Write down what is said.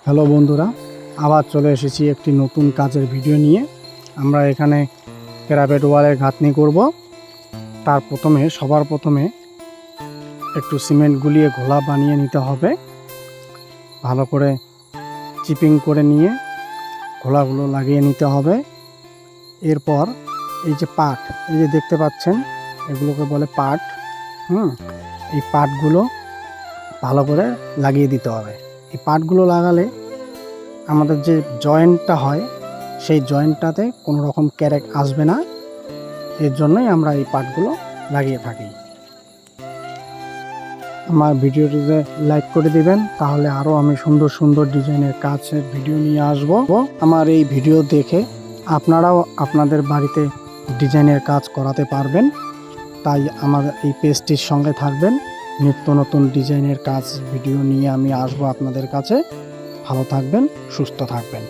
Hello বন্ধুরা, আবার চলে এসেছি একটি নতুন কাজের ভিডিও নিয়ে। আমরা এখানে প্যারাপেট ওয়ালের গাঁথনি করব। তার সবার প্রথমে একটু সিমেন্ট গুলিয়ে ঘোলা বানিয়ে নিতে হবে। ভালো করে চিপিং করে নিয়ে ঘোলাগুলো লাগিয়ে নিতে হবে। এরপর এই যে পাট, এই যে দেখতে পাচ্ছেন, এগুলোকে বলে পাট। এই পাটগুলো ভালো করে লাগিয়ে দিতে হবে। এই পাটগুলো লাগালে আমাদের যে জয়েন্টটা হয় সেই জয়েন্টটাতে কোনো রকম ক্যারেক আসবে না। এর জন্যই আমরা এই পাটগুলো লাগিয়ে থাকি। আমার ভিডিওটিতে লাইক করে দিবেন, তাহলে আরও আমি সুন্দর সুন্দর ডিজাইনের কাজের ভিডিও নিয়ে আসব। আমার এই ভিডিও দেখে আপনারাও আপনাদের বাড়িতে ডিজাইনের কাজ করাতে পারবেন। তাই আমার এই পেজটির সঙ্গে থাকবেন। নিত্য নতুন ডিজাইনের কাজ ভিডিও নিয়ে আমি আসবো আপনাদের কাছে। ভালো থাকবেন, সুস্থ থাকবেন।